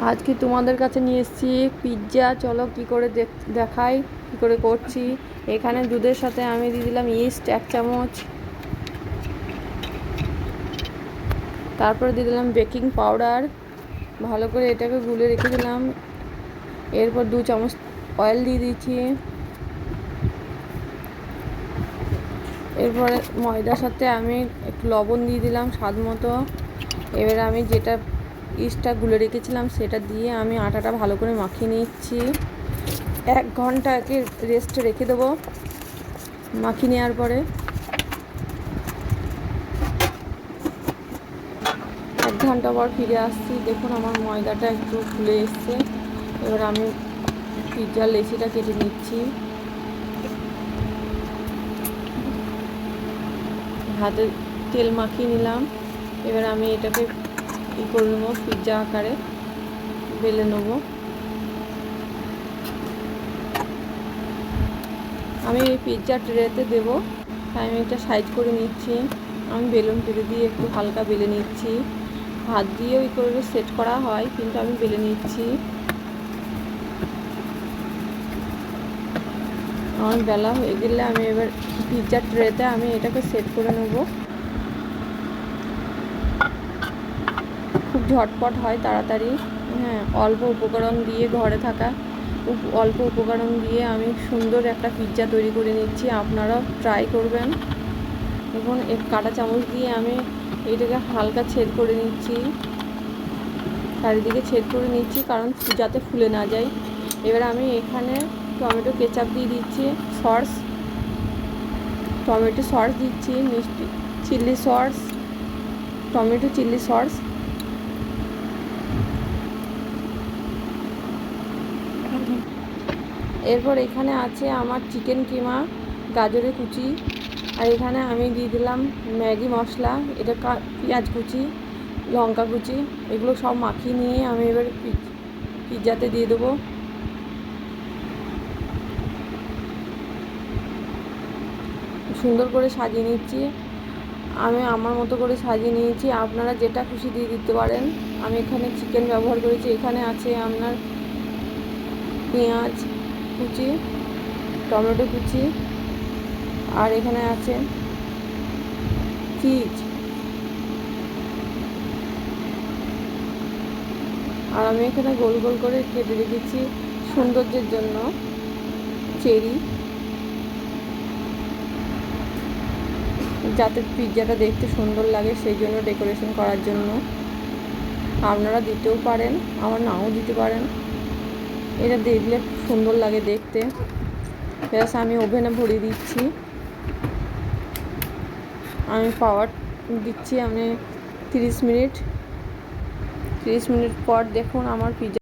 আজকে তোমাদের কাছে নিয়ে এসেছি পিৎজা। চলো কি করে দেখাই কি করে করছি। এখানে দুধের সাথে আমি দিয়ে দিলাম ইস্ট 1 চামচ, তারপরে দিয়ে দিলাম বেকিং পাউডার। ভালো করে এটাকে গুলে রেখে দিলাম। এরপর 2 চামচ অয়েল দিয়ে দিচ্ছি। এরপরে ময়দার সাথে আমি একটু লবণ দিয়ে দিলাম স্বাদ মতো। এবারে আমি যেটা ইস্টটা গুলে রেখেছিলাম সেটা দিয়ে আমি আটাটা ভালো করে মাখিয়ে নিচ্ছি। 1 ঘন্টা একে রেস্টে রেখে দেবো। মাখিয়ে নেওয়ার পরে 1 ঘন্টা পর ফিরে আসছি। দেখুন আমার ময়দাটা একটু ফুলে এসছে। এবার আমি পিৎজার লেচিটা কেটে নিচ্ছি। হাতে তেল মাখিয়ে নিলাম। এবার আমি এটাকে করে নেবো, পিৎজা আকারে বেলে নেবো। আমি এই পিৎজা ট্রেতে দেবো, তাই আমি এটা সাইজ করে নিচ্ছি। আমি বেলুন পেরে দিয়ে একটু হালকা বেলে নিচ্ছি। হাত দিয়েও করে সেট করা হয়, কিন্তু আমি বেলে নিচ্ছি। আমার বেলা হয়ে গেলে আমি এবার পিৎজা ট্রেতে আমি এটাকে সেট করে নেব। খুব ঝটপট হয়, তাড়াতাড়ি। হ্যাঁ, অল্প উপকরণ দিয়ে, ঘরে থাকা অল্প উপকরণ দিয়ে আমি সুন্দর একটা পিৎজা তৈরি করে নিচ্ছি। আপনারাও ট্রাই করবেন। এখন এক কাঁটা চামচ দিয়ে আমি এটাকে হালকা ছেদ করে নিচ্ছি, চারিদিকে ছেদ করে নিচ্ছি, কারণ যাতে ফুলে না যায়। এবার আমি এখানে টমেটো কেচাপ দিয়ে দিচ্ছি, টমেটো সস দিচ্ছি, মিষ্টি chilli sauce, tomato chilli sauce. এরপর এখানে আছে আমার চিকেন কিমা, গাজরের কুচি, আর এখানে আমি দিয়ে দিলাম ম্যাগি মশলা, এটা পেঁয়াজ কুচি, লঙ্কা কুচি, এগুলো সব মাখিয়ে নিয়ে আমি এবার পিৎজাতে দিয়ে দেবো। সুন্দর করে সাজিয়ে নিচ্ছি। আমি আমার মতো করে সাজিয়ে নিয়েছি, আপনারা যেটা খুশি দিয়ে দিতে পারেন। আমি এখানে চিকেন ব্যবহার করেছি। এখানে আছে আপনার পেঁয়াজ কুচি, টমেটো কুচি, আর এখানে আছে চিজ। আর আমি এখানে গোল গোল করে কেটে রেখেছি সৌন্দর্যের জন্য চেরি, যাতে পিৎজাটা দেখতে সুন্দর লাগে, সেই জন্য ডেকোরেশন করার জন্য। আপনারা দিতেও পারেন, আবার নাও দিতে পারেন। এটা দেখলে সুন্দর লাগে দেখতে। ব্যাস, আমি ওভেনে ভরিয়ে দিচ্ছি। আমি পাওয়ার দিচ্ছি আমি 30 মিনিট পর দেখুন আমার পিৎজা